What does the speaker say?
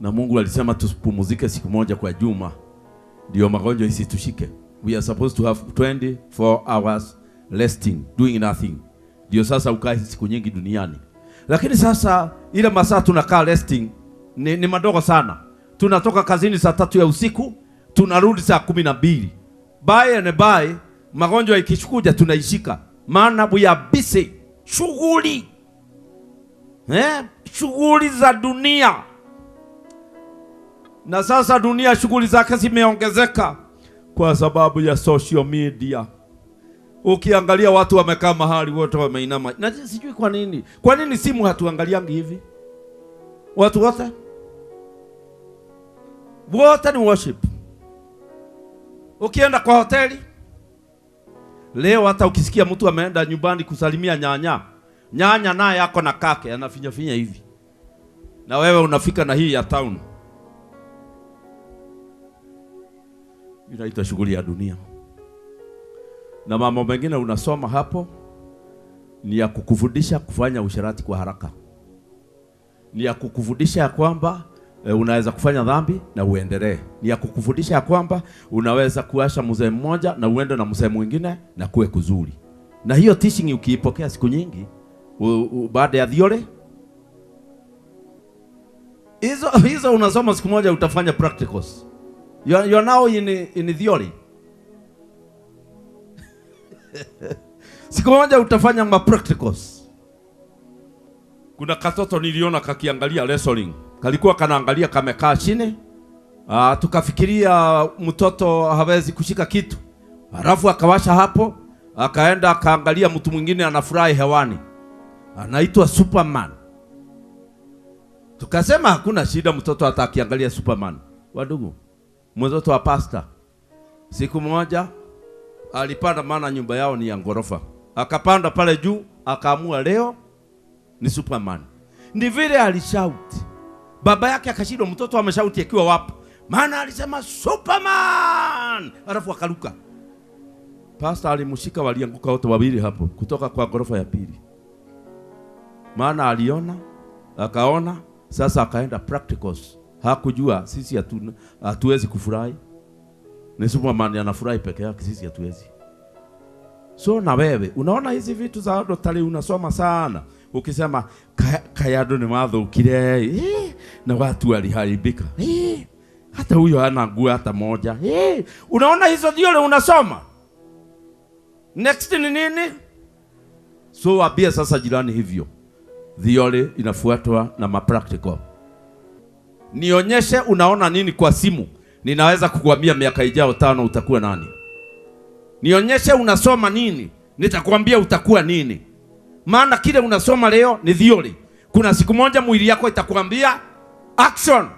na Mungu alisema tupumzike siku moja kwa juma ndio magonjwa isitushike. We are supposed to have 24 hours resting, doing nothing. Ndio sasa ukae siku nyingi duniani. Lakini sasa ile masaa tunakaa resting ni madogo sana. Tunatoka kazini saa 3 ya usiku, tunarudi saa 12. By and by magonjwa ikishukuja tunaishika. Maana we are busy. Shughuli. Shughuli za dunia. Na sasa dunia shughuli zake zimeongezeka kwa sababu ya social media. Ukiangalia watu wamekaa mahali wote wameinama. Na sijui kwa nini. Kwa nini simu hatuangaliangi hivi? Watu wote ni worship. Ukienda kwa hoteli leo, hata ukisikia mtu ameenda nyumbani kusalimia nyanya naye yako na kake anafinya hivi, na wewe unafika na hii ya town. Inaitwa shughuli ya dunia. Na mambo mengine unasoma hapo ni ya kukufundisha kufanya usherati kwa haraka. Ni ya kukufundisha ya kwamba unaweza kufanya dhambi na uendelee. Ni ya kukufundisha ya kwamba unaweza kuasha mzee mmoja na uende na mzee mwingine na kuwe kuzuri. Na hiyo teaching ukiipokea siku nyingi baada ya theory hizo unasoma siku moja utafanya practicals. You are now in theory. Siku moja utafanya ma practicals. Kuna katoto niliona kakiangalia wrestling. Kalikuwa kanaangalia kamekaa chini. Tukafikiria mtoto hawezi kushika kitu. Halafu akawasha hapo, akaenda akaangalia mtu mwingine anafurahi hewani. Anaitwa Superman. Tukasema hakuna shida mtoto hata akiangalia Superman. Wadugu, mtoto wa pastor siku moja alipanda, maana nyumba yao ni ya ngorofa. Akapanda pale juu, akaamua leo ni Superman. Ndi vile alishout. Baba yake akashindwa mtoto ameshauti akiwa wapi? Maana alisema Superman. Alafu akaruka. Pastor alimshika, walianguka wote wawili hapo kutoka kwa ngorofa ya pili. Maana aliona, akaona, sasa akaenda practicals. Hakujua sisi hatuwezi kufurahi. Ni Superman anafurahi peke yake, sisi hatuwezi. So na wewe unaona hizi vitu za dotari unasoma sana. Ukisema Kayado ni mathukire, na watu waliharibika. Hata huyo hana nguo hata moja. Unaona hizo ndio unasoma. Next ni nini? So abia sasa jirani hivyo. Theory inafuatwa na practical. Nionyeshe unaona nini kwa simu. Ninaweza kukuambia miaka ijao 5 utakuwa nani. Nionyeshe unasoma nini, nitakwambia utakuwa nini. Maana kile unasoma leo ni theory. Kuna siku moja mwili yako itakwambia action.